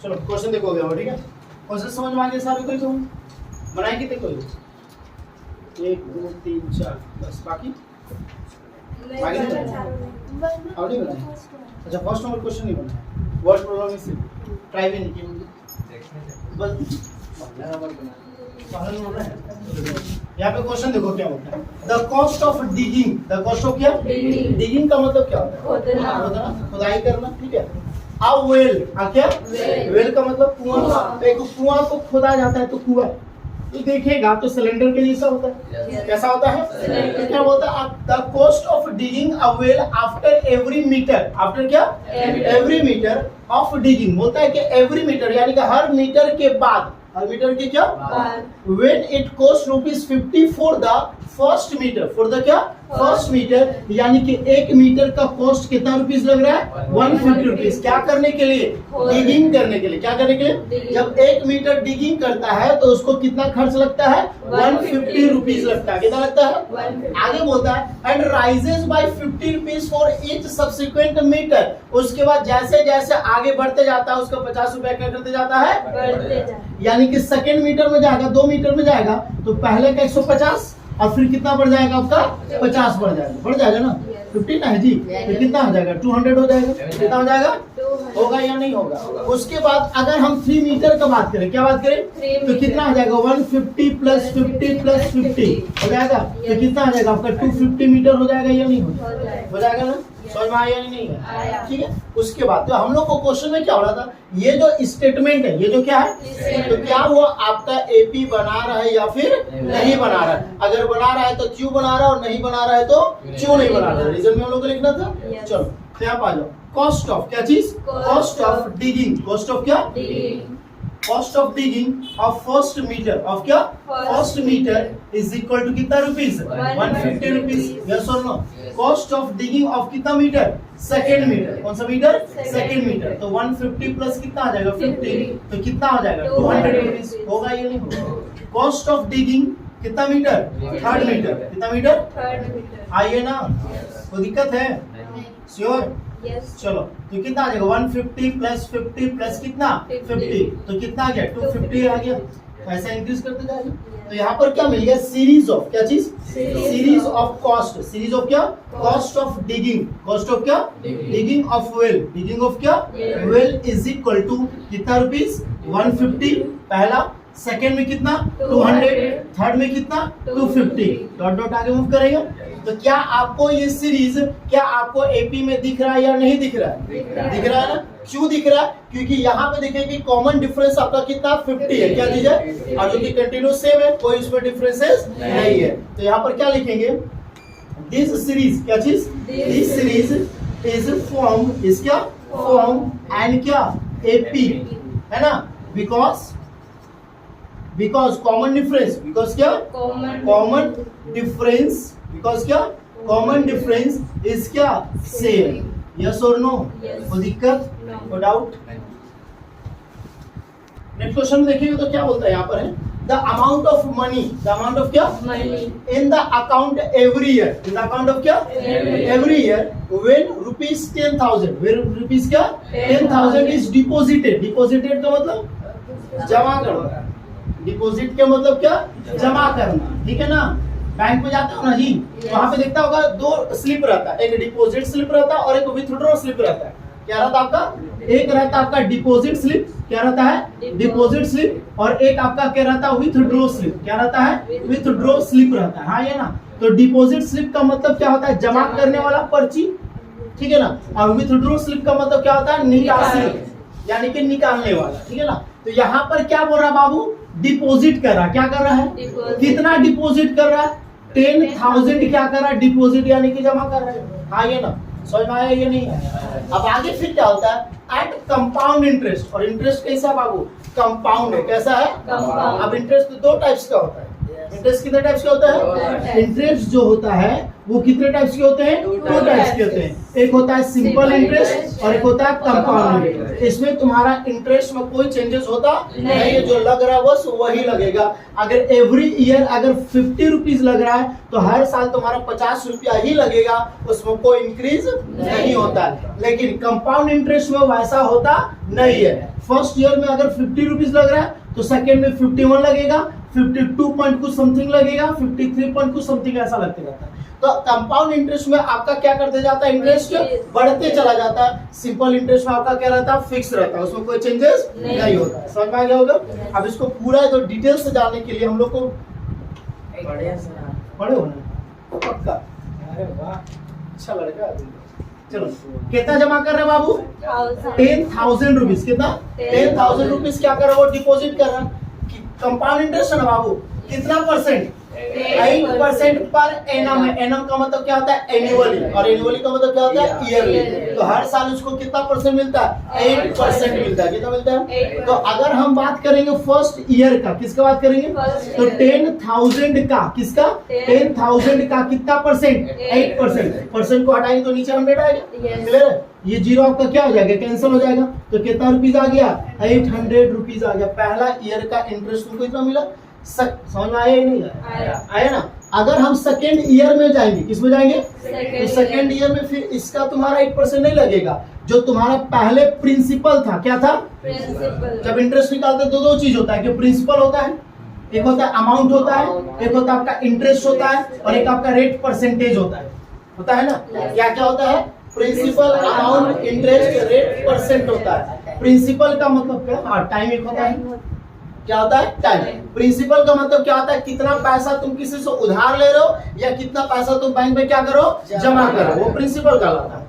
चलो क्वेश्चन देखो हो गया, ठीक है। क्वेश्चन समझ में आ गया सारे कोई? तुम बनाए कितने कोई? 1 2 3 4 बस, बाकी आगे नहीं बनाए? और नहीं बनाए? अच्छा, फर्स्ट नंबर क्वेश्चन नहीं बना, वर्ड प्रोग्रामिंग से ट्राई भी नहीं किया बस। यहाँ पे क्वेश्चन देखो क्या होता है, the cost of digging. The cost of क्या? डिगिंग का मतलब क्या होता है? खोदना, खुदाई करना, ठीक है। अब वेल, क्या? वेल का मतलब कुआं। एक कुआं को खोदा जाता है तो कुआं तो देखिएगा तो सिलेंडर के जैसा होता है। कैसा होता है? तो क्या बोलता है, the cost of digging a well after every metre. After क्या? Every metre of digging. बोलता है कि एवरी मीटर यानी कि हर मीटर के बाद, हर मीटर के क्या? When it cost ₹50 for the first meter, for the क्या? फर्स्ट मीटर, यानी कि 1 मीटर का कॉस्ट कितना रुपीस लग रहा है? 150 रुपीस। क्या करने के लिए? डिगिंग करने के लिए। क्या करने के लिए? जब 1 मीटर डिगिंग करता है तो उसको कितना खर्च लगता है? 150 रुपीस लगता है। कितना लगता है? आगे बोलता है and rises by 50 rupees for each subsequent metre. उसके बाद जैसे जैसे आगे बढ़ते जाता है उसका 50 रुपए क्या करते जाता है? यानी कि सेकेंड मीटर में जाएगा, 2 मीटर में जाएगा तो पहले का 150 और फिर कितना बढ़ जाएगा आपका? 50 बढ़ जाएगा ना, 50 ना है जी, तो कितना हो जाएगा? 200 हो जाएगा। कितना हो जाएगा? होगा या नहीं होगा? उसके बाद अगर हम 3 मीटर का बात करें, क्या बात करें, तो कितना हो जाएगा? 150 प्लस 50 प्लस 50 हो जाएगा, तो कितना हो जाएगा आपका? 250 मीटर हो जाएगा या नहीं हो जाएगा ना? समझ में आया नहीं है? ठीक है। उसके बाद तो हम लोग को क्वेश्चन में क्या हो रहा था, ये जो स्टेटमेंट है, ये जो क्या है, तो क्या वो आपका एपी बना रहा है या फिर नहीं बना रहा है? अगर बना रहा है तो क्यों बना रहा है, और नहीं बना रहा है तो क्यों नहीं बना रहा है? रीजन में हम लोग को लिखना था। चलो तो यहाँ आ जाओ, कॉस्ट ऑफ क्या चीज? Cost of digging. Cost of क्या? Cost of digging of first metre of क्या? First metre is equal to कितना रुपीस? 150 रुपीस। यस और no? Cost of digging of कितना मीटर? Second metre. कौन सा मीटर? Second metre. तो 150 plus कितना आ जाएगा? 50, तो कितना हो जाएगा? 200 रुपीस। होगा या नहीं होगा? कॉस्ट ऑफ डिगिंग कितना मीटर? Third metre. कितना मीटर? आइए ना, कोई दिक्कत है? श्योर? चलो तो कितना आ जाएगा? 150 प्लस 50 प्लस कितना? 50, तो कितना आ गया? 250 आ गया। ऐसा इंक्रीज करते जाएगा। तो यहाँ पर क्या मिल गया? सीरीज ऑफ क्या चीज? Series of cost. Series of क्या? Cost of digging. Cost of क्या? Digging of well. Digging of क्या? वेल इज इक्वल टू कितना रुपीस? 150 पहला, सेकेंड में कितना? 200, थर्ड में कितना? 250। डॉट डॉट आगे मूव करेगा। तो क्या आपको ये सीरीज क्या आपको एपी में दिख रहा है या नहीं दिख रहा है? दिख रहा है ना? क्यों दिख रहा है? क्योंकि यहाँ पे देखिए कि कॉमन डिफरेंस आपका कितना? 50 है। क्या दीजिए? और जो कि कंटिन्यूस सेम है, कोई इसमें डिफरेंसेस नहीं है। तो यहाँ पर क्या लिखेंगे? दिस सीरीज क्या चीज? This series is form, is क्या? फॉर्म एंड क्या? एपी है ना? बिकॉज कॉमन डिफरेंस, बिकॉज क्या? कॉमन डिफरेंस, बिकॉज क्या? कॉमन डिफरेंस इज क्या? सेम। यस और नो? कोई दिक्कत? कोई डाउट? नेक्स्ट क्वेश्चन देखिए तो क्या बोलता है यहाँ पर है, the amount of money, the amount of क्या? In the account every year. In the account of क्या? Every year when rupees 10,000, when rupees क्या? 10,000 इज डिपॉजिटेड। डिपॉजिटेड का मतलब जमा करना। डिपॉजिट का मतलब क्या? जमा करना। ठीक है ना? बैंक में जाते हो ना जी, वहां पे देखता होगा 2 स्लिप रहता है, एक डिपॉजिट स्लिप रहता है और एक विथड्रॉ स्लिप रहता है। क्या रहता है आपका? एक रहता है आपका डिपॉजिट स्लिप, क्या रहता है? डिपॉजिट स्लिप, और एक आपका क्या रहता है? Withdraw slip. क्या रहता है? विथड्रॉ स्लिप रहता है। हाँ ये ना? तो डिपॉजिट स्लिप का मतलब क्या होता है? जमा करने वाला पर्ची, ठीक है ना? और विथड्रॉ स्लिप का मतलब क्या होता है? निकासी, यानी कि निकालने वाला। ठीक है ना? तो यहाँ पर क्या बोल रहा है बाबू? डिपॉजिट कर रहा। क्या कर रहा है? कितना डिपॉजिट कर रहा है? 10,000 क्या कर रहा है? डिपॉजिट यानी कि जमा कर रहा है। हाँ ये ना? समझ में आया ये नहीं? अब आगे फिर क्या होता है? At compound interest. और इंटरेस्ट कैसा बाबू? कंपाउंड है। कैसा है? अब इंटरेस्ट 2 टाइप्स का होता है, इंटरेस्ट कितने टाइप्स के होता है? इंटरेस्ट जो होता है वो कितने टाइप्स के होते हैं? 2 टाइप्स के होते हैं। एक होता है सिंपल इंटरेस्ट और एक होता है कंपाउंड इंटरेस्ट। इसमें तुम्हारा इंटरेस्ट में कोई चेंजेस होता नहीं, जो लग रहा है बस वही लगेगा। अगर एवरी ईयर अगर 50 रुपीज लग रहा है तो हर साल तुम्हारा 50 रुपया ही लगेगा, उसमें कोई इंक्रीज नहीं होता है। लेकिन कंपाउंड इंटरेस्ट में वैसा होता नहीं है। फर्स्ट ईयर में अगर 50 रुपीज लग रहा है तो सेकेंड में 51 लगेगा, 52 पॉइंट कुछ समथिंग लगेगा, 53 पॉइंट कुछ समथिंग ऐसा लगते रहता है। तो कंपाउंड इंटरेस्ट में आपका क्या करते जाता है? इंटरेस्ट बढ़ते चला जाता है। सिंपल इंटरेस्ट में आपका क्या रहता है? फिक्स रहता है, उसमें कोई चेंजेस नहीं होता है। समझ में आ गया होगा? अब इसको पूरा तो डिटेल से जानने के लिए हम लोग को पढ़े हो ना पक्का? अरे वाह, अच्छा लड़का। चलो कितना जमा कर रहे बाबू? 10,000 रुपीज। कितना? 10,000 रुपीज क्या कर रहे हो? डिपॉजिट कर रहा है। कंपाउंड इंटरेस्ट है ना बाबू, कितना परसेंट? 8% पर एनम है। एनम का मतलब क्या होता है? एनुअली। और एनुअली का मतलब क्या होता है? ईयरली। तो हर साल उसको कितना परसेंट मिलता है? 8% मिलता है। कितना मिलता है? तो अगर हम बात करेंगे फर्स्ट ईयर का, किसका बात करेंगे? तो 10,000 का, किसका? 10,000 का कितना परसेंट? 8%। परसेंट को हटाएंगे तो नीचे 100 आएगा। क्लियर है? ये जीरो आपका क्या हो जाएगा? कैंसिल हो जाएगा। तो कितना रुपीज आ गया? 800 रुपीज आ गया। पहला ईयर का इंटरेस्ट तुमको इतना मिला। समझ में आया ही नहीं आया ना? अगर हम सेकेंड ईयर में जाएंगे, किसमें जाएंगे? तो सेकेंड ईयर में फिर इसका तुम्हारा 8% नहीं लगेगा। जो तुम्हारा पहले प्रिंसिपल था, क्या था? प्रिंसिपल। जब इंटरेस्ट निकालते तो दो चीज होता है कि प्रिंसिपल होता है, एक होता है अमाउंट होता है, एक होता है आपका इंटरेस्ट होता है, और एक आपका रेट परसेंटेज होता है ना? क्या क्या होता है? Principal, amount, interest, rate, percent होता है। प्रिंसिपल का मतलब क्या? हाँ, टाइम एक होता है। क्या होता है? टाइम। प्रिंसिपल का मतलब क्या होता है? कितना पैसा तुम किसी से उधार ले रहे हो या कितना पैसा तुम बैंक में क्या करो? जमा करो, वो प्रिंसिपल कहलाता है।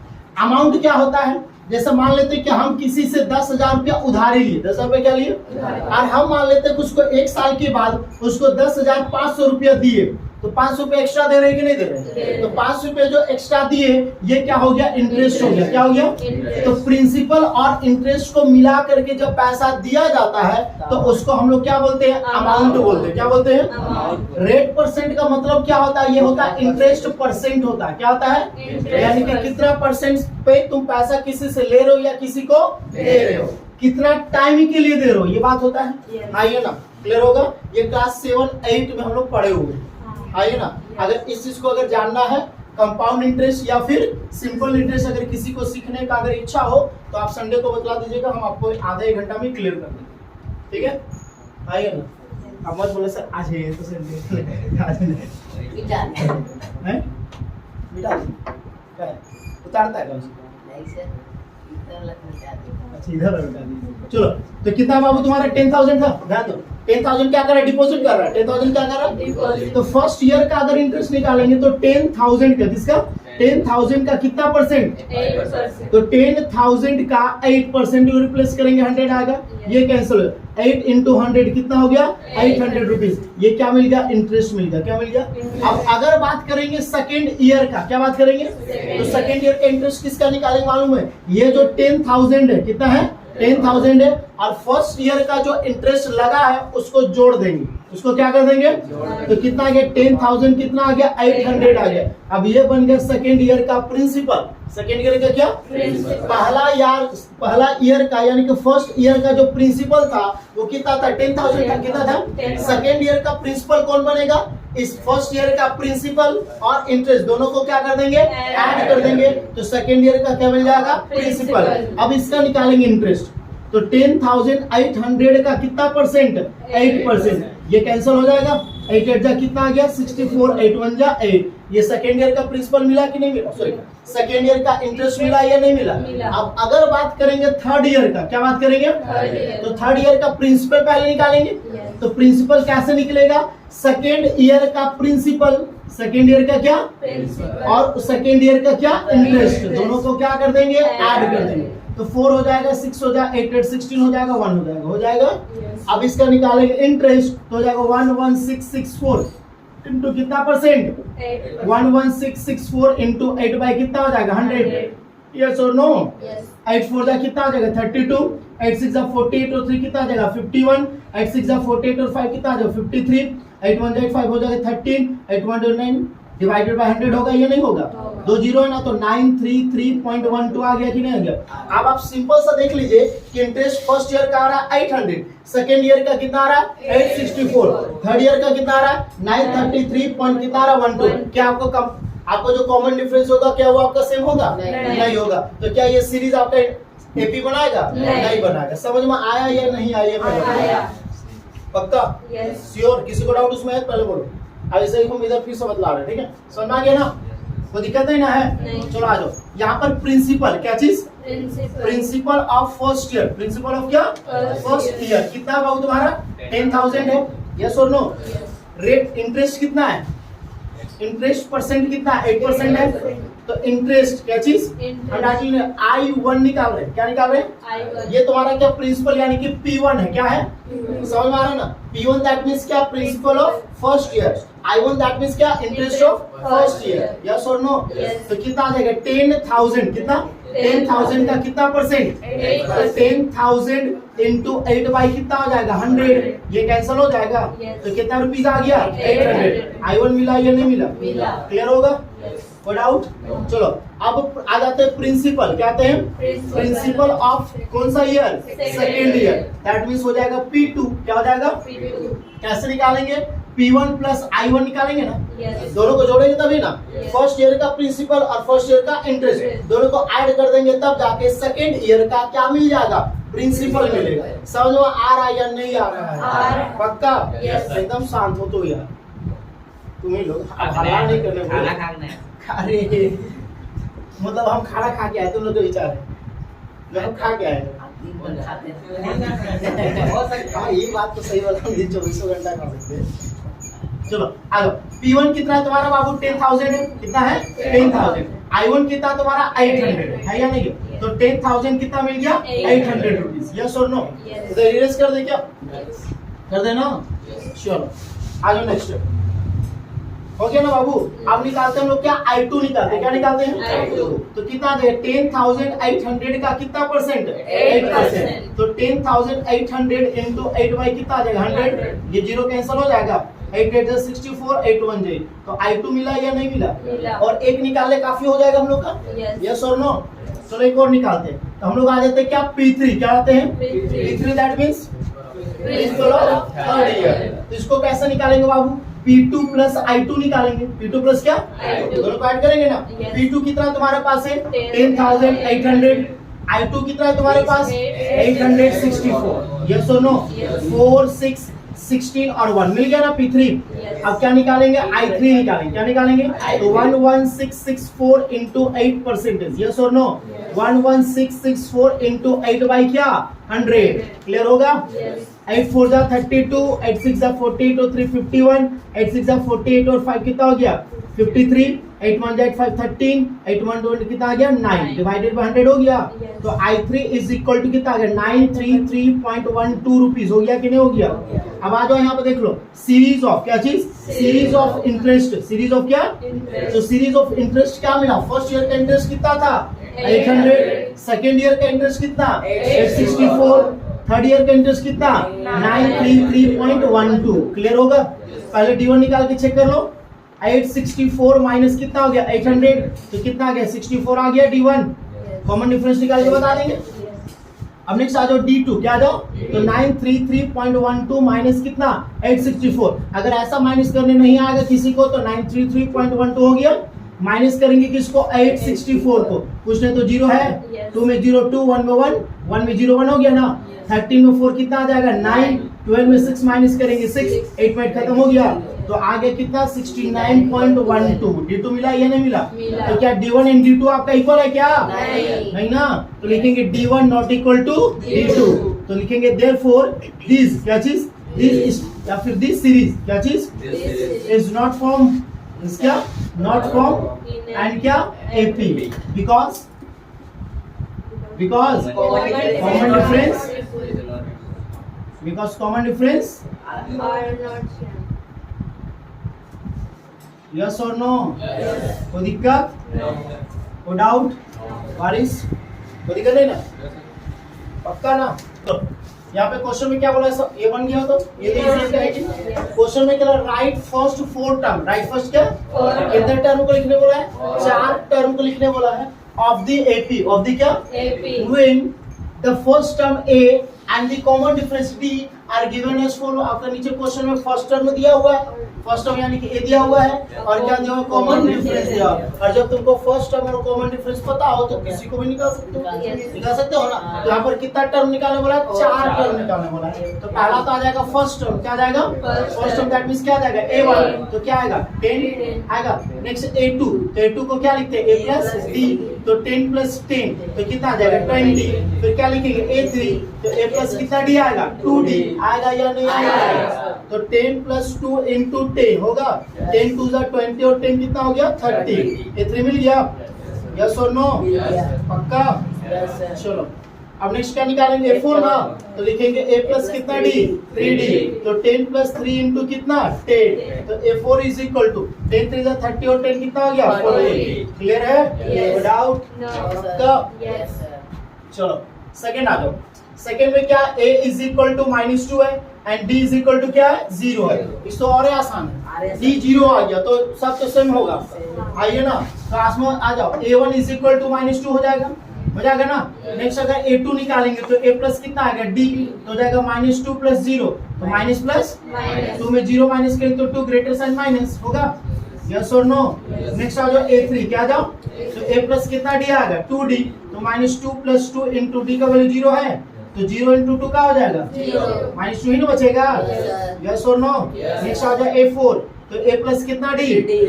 अमाउंट क्या होता है? जैसे मान लेते हैं कि हम किसी से 10,000 रुपया उधारी लिए, 10,000 रुपया क्या लिए, और हम मान लेते हैं कि उसको 1 साल के बाद उसको 10,500 रुपया दिए, तो 500 रुपये एक्स्ट्रा दे रहे हैं कि नहीं दे रहे? तो 500 रुपये जो एक्स्ट्रा दिए ये क्या हो गया? इंटरेस्ट हो गया। क्या हो गया? तो प्रिंसिपल और इंटरेस्ट को मिला करके जब पैसा दिया जाता है तो उसको हम लोग क्या बोलते हैं? अमाउंट बोलते हैं। क्या बोलते हैं? रेट परसेंट का मतलब क्या होता है? ये होता है इंटरेस्ट परसेंट होता है। क्या होता है? यानी कि कितना परसेंट पे तुम पैसा किसी से ले रहे हो या किसी को दे रहे हो, कितना टाइम के लिए दे रहे हो, ये बात होता है। आइए ना, क्लियर होगा? ये क्लास 7-8 में हम लोग पढ़े हुए। आइए ना, अगर इस चीज को अगर जानना है, कंपाउंड इंटरेस्ट या फिर सिंपल इंटरेस्ट, अगर किसी को सीखने का अगर इच्छा हो तो आप संडे को बतला दीजिएगा, हम आपको आधा 1 घंटा में क्लियर कर देंगे। ठीक है? आइए ना, अब मत बोले सर आज है तो संडे आज है क्या है? उतारता है नहीं सर, अच्छा इधर लगा दीजिए। चलो, तो कितना बाबू तुम्हारा? 10,000 था। ध्यान दो, 10,000 क्या कर रहा है? डिपॉजिट कर रहा है। 10,000 क्या कर रहा है? तो फर्स्ट ईयर का अगर इंटरेस्ट निकालेंगे तो 10,000 का, किसका? 10,000 का कितना परसेंट? 8%। तो 10,000 का 8% रिप्लेस करेंगे, 100 आएगा। ये कैंसिल हो, 8 into 100 कितना हो गया? 800 रुपीज। ये क्या मिल गया? इंटरेस्ट मिल गया। क्या मिल गया? अब अगर बात करेंगे सेकेंड ईयर का, क्या बात करेंगे? तो सेकेंड ईयर का इंटरेस्ट किसका निकालेंगे मालूम है? ये जो 10,000 है, कितना है? 10,000 है, और फर्स्ट ईयर का जो इंटरेस्ट लगा है उसको जोड़ देंगे। उसको क्या कर देंगे? तो कितना आ गया? 10,000 कितना आ गया? 800 आ गया। अब ये बन गया सेकेंड ईयर का प्रिंसिपल। सेकेंड ईयर का क्या? पहला ईयर का यानी कि फर्स्ट ईयर का जो प्रिंसिपल था वो कितना था? 10,000 था। कितना था? सेकेंड ईयर का प्रिंसिपल कौन बनेगा? इस फर्स्ट ईयर का प्रिंसिपल और इंटरेस्ट दोनों को क्या कर देंगे? ऐड कर देंगे। तो सेकेंड ईयर का क्या मिल जाएगा? प्रिंसिपल। अब इसका निकालेंगे इंटरेस्ट। तो 10,800 का कितना परसेंट? 8%। ये कैंसिल हो जाएगा। 8 8 जा कितना आ गया? 64। 8 1 जा 8। ये सेकेंड ईयर का प्रिंसिपल मिला कि नहीं मिला? सॉरी, सेकेंड ईयर का इंटरेस्ट मिला या नहीं मिला? अब अगर बात करेंगे थर्ड ईयर का, क्या बात करेंगे? तो थर्ड ईयर का प्रिंसिपल पहले निकालेंगे। तो प्रिंसिपल कैसे निकलेगा? सेकेंड ईयर का प्रिंसिपल, सेकेंड ईयर का क्या? और सेकेंड ईयर का क्या? इंटरेस्ट। दोनों को क्या कर देंगे? ऐड कर देंगे। तो 4 हो जाएगा, 6 हो जाएगा, 8 8 16 हो जाएगा, 1 हो जाएगा। हो जाएगा। अब इसका निकालेंगे इंटरेस्ट तो हो जाएगा 11664 इंटू कितना परसेंट? 11664 इंटू 8 बाई कितना हो जाएगा? 100। यस और नो? 8 4 जा कितना हो जाएगा? 32। 8 6 जा 48 और 3 कितना आ जाएगा? 51। 8 6 जा 48 और 5 कितना आ जाएगा? 53। 8 1 8 5 हो जाएगा 13, 8 1 9 डिवाइडेड बाय 100 होगा या नहीं होगा? दो जीरो है ना, तो 933.12 आ गया कि नहीं आ गया? अब आप सिंपल सा देख लीजिए कि इंटरेस्ट फर्स्ट ईयर का आ रहा है 800, सेकेंड ईयर का कितना आ रहा है 864, थर्ड ईयर का कितना आ रहा है 933 पॉइंट कितना आ रहा है 12। क्या आपको जो कॉमन डिफरेंस होगा क्या वो आपका सेम होगा? नहीं होगा। तो क्या ये सीरीज आपका एपी बनाएगा? नहीं बनाएगा। समझ में आया या नहीं आया? पक्का? श्योर? किसी को डाउट उसमें है पहले बोलो। अब ऐसे ही हम इधर फिर से बतला रहे हैं, ठीक है? समझ में आ गया ना? कोई दिक्कत नहीं ना है? चलो आ जाओ। यहाँ पर प्रिंसिपल क्या चीज? Principal of first year. Principal of क्या? First year. कितना बाबू तुम्हारा? 10,000 है। यस और नो? रेट इंटरेस्ट कितना है? इंटरेस्ट परसेंट कितना? 8% है। तो इंटरेस्ट क्या चीज? I1 निकाल रहे हैं। क्या निकाल रहे हैं? ये तुम्हारा क्या प्रिंसिपल यानी कि P1 है। क्या है? समझ में आ रहा है ना? P1 दैट मींस क्या? Principal of first year. I1 that means क्या? Interest of first year. Yes और नो? तो कितना आ जाएगा? 10,000। कितना? 10,000 का कितना परसेंट? 10,000 इंटू 8 बाई कितना हो जाएगा? 100। ये कैंसिल हो जाएगा। तो कितना रुपीज आ गया? 800। I1 मिला या नहीं मिला? क्लियर होगा? कोई डाउट? चलो अब आ जाते हैं प्रिंसिपल। क्या आते हैं? प्रिंसिपल ऑफ कौन सा year? Second year. That means हो जाएगा P2। क्या हो जाएगा? कैसे निकालेंगे? P1 प्लस I1 निकालेंगे ना? दोनों को जोड़ेंगे तभी ना। फर्स्ट ईयर का प्रिंसिपल और फर्स्ट ईयर का इंटरेस्ट दोनों को ऐड कर देंगे तब जाके सेकेंड ईयर का क्या मिल जाएगा? प्रिंसिपल मिलेगा। समझ में आ रहा है या नहीं आ रहा है? पक्का? एकदम शांत हो तो यार, तुम ही लोग हल्ला नहीं करने। अरे मतलब हम खाना खा के आए, तुम लोग का विचार है हम खा के आए। हाँ ये बात तो सही बोला, 24 घंटा खा सकते हैं। चलो आ जाओ। P1 कितना है तुम्हारा बाबू? 10,000 है। कितना है? 10,000। I1 कितना तुम्हारा? 800 है या नहीं? तो 10,000 कितना मिल गया? 800 रुपीज। यस और नो? तो इरेज कर दे क्या? कर देना? चलो आ जाओ नेक्स्ट। हो गया ना बाबू? अब निकालते हैं हम लोग क्या? I2 निकालते हैं। क्या निकालते हैं? I2। तो कितना दे? 10,800 का कितना परसेंट? 8%। तो 10,800 इंटू 8 बाई कितना आ जाएगा? 100। ये जीरो कैंसिल हो जाएगा। 8 8 64, 8 1 जाए। तो I2 मिला या नहीं मिला? और एक निकालने काफी हो जाएगा हम लोग का। यस और नो? चलो एक और निकालते हैं। तो हम लोग आ जाते हैं क्या? P3। क्या आते हैं? P3 that means principle of third year. तो इसको कैसे निकालेंगे बाबू? P2 प्लस I2 निकालेंगे। P2 प्लस क्या? I2 दोनों को ऐड करेंगे ना। P2 कितना तुम्हारे पास है? 10,800। I2 कितना है तुम्हारे पास? 864। यस और नो? 4 6 16 और 1 मिल गया ना P3। अब क्या निकालेंगे? I3 निकालेंगे। क्या निकालेंगे? तो 11664 इंटू 8%। यस और नो? 11664 इंटू 8 बाई क्या? 100। क्लियर होगा? 8 4 जा 32, 8 6 जा 48 और 3 51, 8 6 जा 48 और 5 कितना हो गया? 53, 8 1 जा 5 13, 8 1 2 कितना आ गया? 9 डिवाइडेड बाय 100 हो गया। तो I3 इज इक्वल टू कितना आ गया? 933.12 रुपीस। हो गया कि नहीं हो गया? अब आ जाओ यहाँ पे देख लो। सीरीज ऑफ क्या चीज? Series of interest. Series of क्या? तो सीरीज ऑफ इंटरेस्ट क्या मिला? फर्स्ट ईयर का इंटरेस्ट कितना था? 800। सेकेंड ईयर का इंटरेस्ट कितना? 864। थर्ड ईयर का इंटरेस्ट कितना? 933.12। क्लियर होगा? पहले D1 निकाल के चेक कर लो। 864 माइनस कितना हो गया? 800। तो कितना आ गया? 64 आ गया D1। कॉमन डिफरेंस निकाल के बता देंगे। अब नेक्स्ट आ जाओ D2। क्या आ जाओ? तो 933.12 माइनस कितना? 864। अगर ऐसा माइनस करने नहीं आएगा किसी को तो 933.12 हो गया। माइनस करेंगे किसको? 864 को। कुछ नहीं तो जीरो है। 2 में 0 2, 1 में 1, 1 में 0 1 हो गया ना। 13 में 4 कितना आ जाएगा? 9, 12 में 6 माइनस करेंगे 6, 8 में 8 खत्म हो गया। तो आगे कितना? 69.12। D2 मिला या नहीं मिला? तो क्या D1 एंड D2 आपका इक्वल है क्या? नहीं ना। तो लिखेंगे D1 not equal to D2। तो लिखेंगे देयरफॉर दिस क्या चीज? दिस या फिर दिस सीरीज क्या चीज? इज नॉट फ्रॉम क्या? नॉट फ्रॉम एंड क्या? AP because common difference, because common difference are not same. yes or no? कोई दिक्कत? कोई डाउट? बारिश कोई दिक्कत नहीं ना? पक्का ना? यहाँ पे क्वेश्चन में क्या बोला है सब, ये बन गया तो ये तो इजी है। क्वेश्चन में क्या right first 4 term, right first क्या कितने टर्म को लिखने बोला है, 4 टर्म को लिखने बोला है of the AP, of the क्या when the first term A and the common difference D are given as follow. आपका नीचे क्वेश्चन में फर्स्ट टर्म दिया हुआ है, फर्स्ट टर्म यानी कि ए दिया हुआ है और क्या दिया हुआ है, कॉमन डिफरेंस दिया हुआ है। और जब तुमको फर्स्ट टर्म और कॉमन डिफरेंस पता हो तो किसी को भी निकाल सकते हो, निकाल सकते हो ना। तो यहाँ पर कितना टर्म निकालने बोला है, 4 टर्म निकालने बोला है। तो पहला तो आ जाएगा फर्स्ट टर्म, क्या आ जाएगा फर्स्ट टर्म, दैट मींस क्या आ जाएगा a1, तो क्या आएगा 10 आएगा। नेक्स्ट a2, तो a2 को क्या लिखते हैं a प्लस d, तो 10 प्लस 10 तो कितना आ जाएगा 20। फिर क्या लिखेंगे a3, तो a प्लस कितना d आएगा 2d आएगा या नहीं आएगा। तो 10 प्लस 2 इंटू 10 होगा, 10 2 जा 20 और 10 कितना हो गया 30। a3 मिल गया, यस और नो, पक्का। चलो अब नेक्स्ट क्या निकालेंगे a4 ना, तो लिखेंगे a प्लस कितना d 3d, तो 10 प्लस 3 इंटू कितना 10, तो a4 इज इक्वल टू 10 3 जा 30 और 10 कितना हो गया 40। क्लियर है, डाउट पक्का। चलो सेकंड आ जाओ। सेकंड में क्या a इज इक्वल टू -2 है and d is equal to क्या है 0 है। इस तो और आसान है, d 0 आ गया तो सब तो सेम होगा। आइए ना क्लास में आ जाओ, a1 इज इक्वल टू -2 हो जाएगा ना। नेक्स्ट अगर a2 निकालेंगे तो a प्लस कितना आएगा d, तो हो जाएगा -2 प्लस 0, तो माइनस प्लस 2 में 0 माइनस करेंगे तो 2 ग्रेटर साइन माइनस होगा, यस और नो। नेक्स्ट आ जाओ a3, क्या जाओ तो a प्लस कितना d आएगा 2d, तो -2 प्लस 2 इंटू d का वैल्यू 0 है, तो 0 इंटू 2 का हो जाएगा -2 ही ना बचेगा, यस और नो। नेक्स्ट आ जाओ a4, तो a प्लस कितना d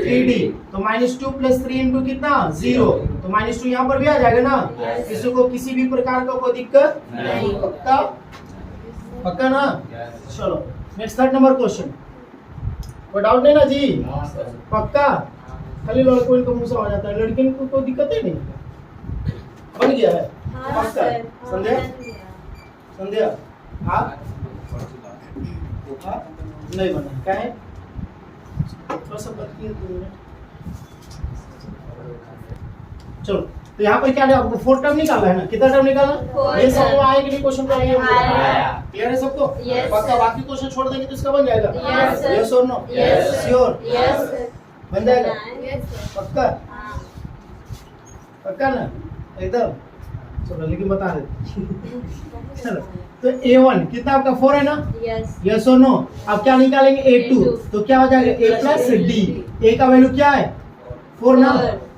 3d, तो -2 प्लस 3 इंटू कितना 0, तो -2 यहाँ पर भी आ जाएगा ना। किसी को किसी भी प्रकार का कोई दिक्कत नहीं, पक्का पक्का ना। चलो नेक्स्ट थर्ड नंबर क्वेश्चन, कोई डाउट नहीं ना जी, पक्का। खाली लड़कों को मुंह से आ जाता है, लड़कियों को कोई दिक्कत ही नहीं, बन गया है पक्का। संध्या आप नहीं बना क्या है, थोड़ा सा बदलिए 2 मिनट। चलो तो यहाँ पर क्या है, आपको 4 टर्म निकालना है ना, कितना टर्म निकालना, ये सब आए कि नहीं क्वेश्चन का, ये क्लियर है सबको पक्का। बाकी क्वेश्चन छोड़ देंगे तो इसका बन जाएगा, यस और नो, श्योर बन जाएगा पक्का पक्का ना एकदम। चलो लेकिन बता दे चलो तो a1 कितना आपका 4 है ना, यस और नो। अब क्या निकालेंगे a2, तो क्या हो जाएगा a प्लस d, a का वैल्यू क्या है 4 ना,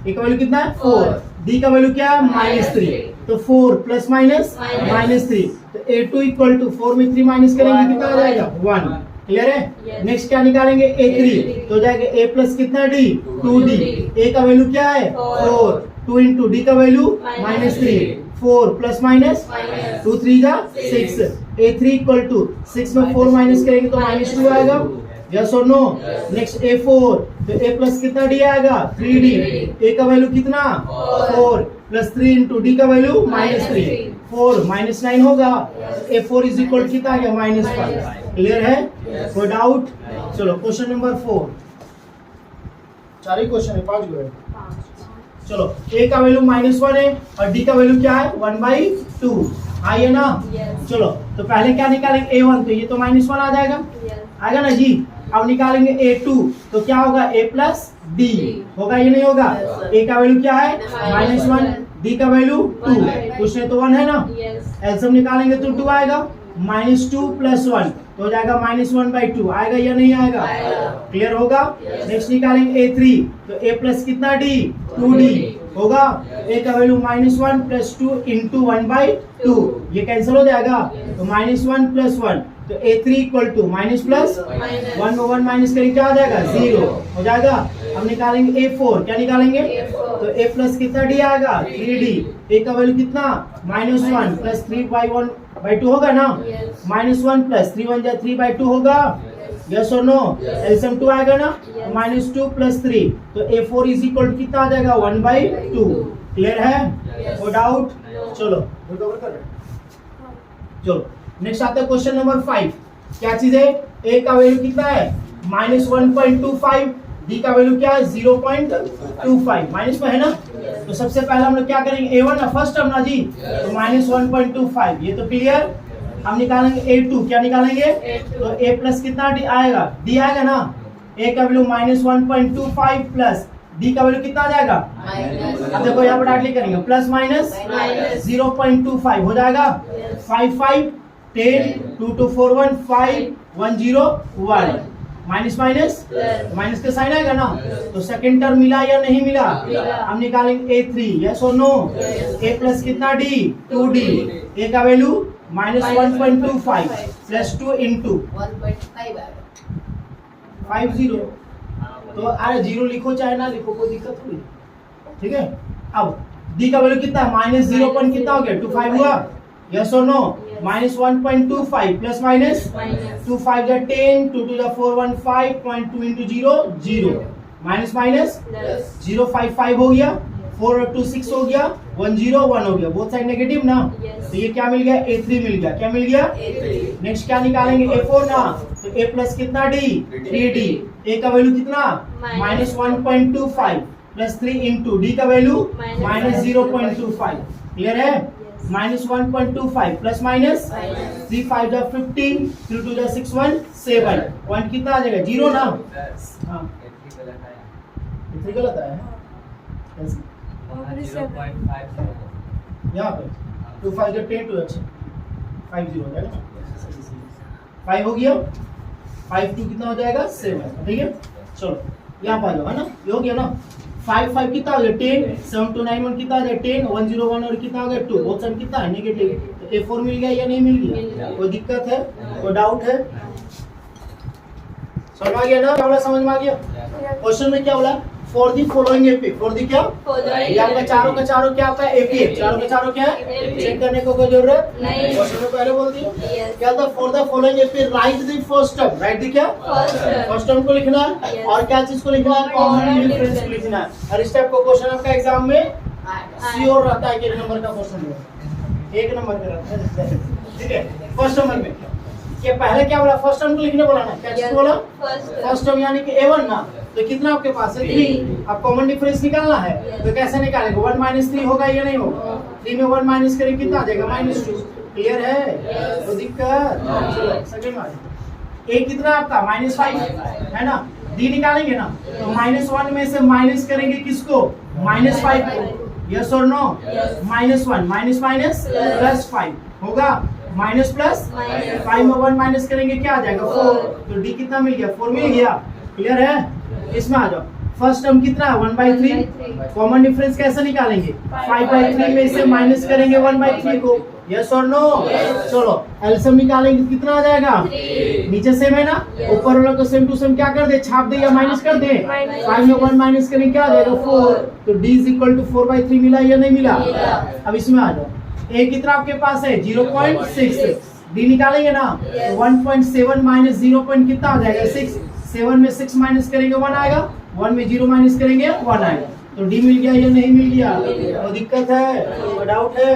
a का वैल्यू कितना है 4, d का वैल्यू क्या है -3, तो 4 प्लस माइनस -3, तो a2 इक्वल टू 4 में 3 माइनस करेंगे कितना हो जाएगा 1। क्लियर है। नेक्स्ट क्या निकालेंगे a3, तो जाएगा a प्लस कितना d 2d, a का वैल्यू क्या है 4, 2 इंटू d का वैल्यू -3, 4 प्लस माइनस 2 3 जा 6, a3 इक्वल टू 6 में 4 माइनस करेंगे तो -2 आएगा, यस और नो। नेक्स्ट a4, तो a प्लस कितना d आएगा 3d, a का वैल्यू कितना 4 प्लस 3 इंटू d का वैल्यू -3, 4 -9 होगा, a4 इज इक्वल कितना आ गया -5। क्लियर है, कोई डाउट। चलो क्वेश्चन नंबर 4, 4 ही क्वेश्चन है, 5 गए। चलो a का वैल्यू -1 है और d का वैल्यू क्या है 1/2, आइए ना। चलो तो पहले क्या निकालेंगे a1, तो ये तो -1 आ जाएगा, आएगा ना जी। अब निकालेंगे a2, तो क्या होगा a प्लस d होगा, ये नहीं होगा। a का वैल्यू क्या है -1, d का वैल्यू 2, उसमें तो 1 है ना, एलसीएम निकालेंगे तो 2 आएगा, -2 प्लस 1 तो हो जाएगा -1/2, आएगा या नहीं आएगा, क्लियर होगा। नेक्स्ट निकालेंगे a3, तो a प्लस कितना d 2d होगा, a का वैल्यू -1 प्लस 2 इंटू 1/2, ये कैंसिल हो जाएगा, तो -1 प्लस 1, तो a3 equal to minus plus 1 में 1 माइनस करेंगे क्या हो जाएगा 0 हो जाएगा। अब निकालेंगे a4, क्या निकालेंगे, तो a प्लस कितना d आएगा 3d, a का वैल्यू कितना -1 प्लस 3/1/2 होगा ना, -1 प्लस 3 1 जा 3/2 होगा, यस और नो। एलसीएम 2 आएगा ना, -2 प्लस 3, तो a4 इज इक्वल टू कितना आ जाएगा 1/2। क्लियर है, नो डाउट। चलो चलो नेक्स्ट आता है क्वेश्चन नंबर 5। क्या चीज है, a का वैल्यू कितना है -1.25, d का वैल्यू क्या है 0.25, माइनस में है ना। तो सबसे पहले हम लोग क्या करेंगे, a1 ना फर्स्ट टर्म ना जी, तो -1.25, ये तो क्लियर हम निकालेंगे A2, क्या निकालेंगे? A2. तो A प्लस कितना D आएगा? D आएगा ना? A का वैल्यू -1.25 प्लस D का वैल्यू कितना आ जाएगा? अब देखो यहाँ पर डायरेक्टली करेंगे, प्लस माइनस Minus. 0.25 हो जाएगा। Yes. 5 5 10 2 2 4 1 5 1 0 1 minus minus Plus. Minus का साइन आएगा ना? तो सेकंड टर्म मिला या नहीं मिला? मिला। हम निकालेंगे A3, यस और नो? Yes. A प्लस कितना D? 2D। A का वैल्यू -1.25 प्लस 2 इंटू 50। तो अरे 0 लिखो चाहे ना लिखो, कोई दिक्कत थोड़ी, ठीक है। अब D का वैल्यू कितना है? -0 पॉइंट कितना हो गया? 25 हुआ, यस और no? Yes. -1.25 plus minus Minus. 2 5 जा 10 2 2 जा 4 1 5.2 इंटू 0 0 माइनस माइनस Plus. 0 5 5 हो गया, 4 और 2 6 हो गया, 1 0 1 हो गया, बोथ साइड नेगेटिव ना? Yes. तो ये क्या मिल गया? A3 मिल गया। क्या मिल गया? A3. नेक्स्ट क्या निकालेंगे? A4 ना? तो A प्लस कितना D? 3D। A का वैल्यू कितना? Minus. -1.25 प्लस 3 इंटू D का वैल्यू Minus. -0.25। क्लियर है? -1.25 प्लस माइनस Minus. 3 5 जा 15 3 2 जा 6 1 7 पॉइंट कितना आ जाएगा? 0 ना? हाँ इतनी गलत आया है कैसे? यहाँ पे 2 5 जा 10 2 अच्छा 5 0 हो जाएगा ना? 5 हो गया, 5 2 कितना हो जाएगा? 7। ठीक है, चलो यहाँ पर आ जाओ, है ना? ये हो गया ना? 5 5 कितना हो गया? 10 7 2 9 1 कितना हो गया? 10 1 0 1 और कितना हो गया? 2। बहुत सारे कितना है? नेगेटिव। तो A4 मिल गया या नहीं मिल मिल गया? गया। कोई दिक्कत है? कोई डाउट है? समझ में आ गया ना? क्या बोला? समझ में आ गया? क्वेश्चन में क्या बोला? For the following AP, for the क्या? Following. ये आपका चारों का चारों क्या आपका एपी है? चारों का चारों क्या है? AP. चेक करने को कोई जरूरत नहीं। क्वेश्चन में पहले बोल दिया। Yes. क्या था? For the following AP right the first term, right the क्या? First term. फर्स्ट टर्म को लिखना है। Yes. और क्या चीज को लिखना है? कॉमन Common डिफरेंस को difference. लिखना है। और इस टाइप का क्वेश्चन आपका एग्जाम में श्योर रहता है कि 1 नंबर का क्वेश्चन है, 1 नंबर का रहता है। ठीक है, फर्स्ट नंबर में क्या पहले क्या बोला? फर्स्ट टर्म को लिखने बोला ना? क्या चीज Yes. बोला? First term. फर्स्ट टर्म यानी कि A1 ना? तो कितना आपके पास है? 3। अब कॉमन डिफरेंस निकालना है। Yes. तो कैसे निकालेंगे? 1 - 3 होगा या नहीं होगा? 3 में 1 माइनस करेंगे कितना आ जाएगा? -2। क्लियर है? Yes. तो दिक्कत चलो सेकंड वाला A कितना आपका? -5 है ना? D निकालेंगे ना? तो -1 में से माइनस करेंगे किसको? -5 को। यस और no? Yes. -1 minus minus plus 5 होगा, माइनस प्लस Minus. 5 में 1 माइनस करेंगे क्या आ जाएगा? 4। तो D कितना मिल गया? 4 मिल गया। क्लियर है? इसमें आ जाओ। फर्स्ट टर्म कितना है? 1/3। कॉमन डिफरेंस कैसे निकालेंगे? 5/3 में से माइनस करेंगे 1/3 को। यस और नो? Yes. चलो एलसीएम निकालेंगे, कितना आ जाएगा? 3. नीचे सेम है ना? Yes. ऊपर वाला को सेम टू सेम क्या कर दे? छाप दे या माइनस कर दे? Minus. 5 में 1 माइनस करेंगे क्या आ जाएगा? 4। तो D = 4/3 मिला या नहीं मिला? मिला। अब इसमें आ जाओ। A कितना आपके पास है? 0.6। D निकालेंगे ना? Yes. तो 1.7 माइनस 0 पॉइंट कितना आ जाएगा? 6। 7 में 6 माइनस करेंगे 1 आएगा, 1 में 0 माइनस करेंगे 1 आएगा। तो D मिल गया या नहीं मिल गया? मिल गया। तो दिक्कत है? डाउट है?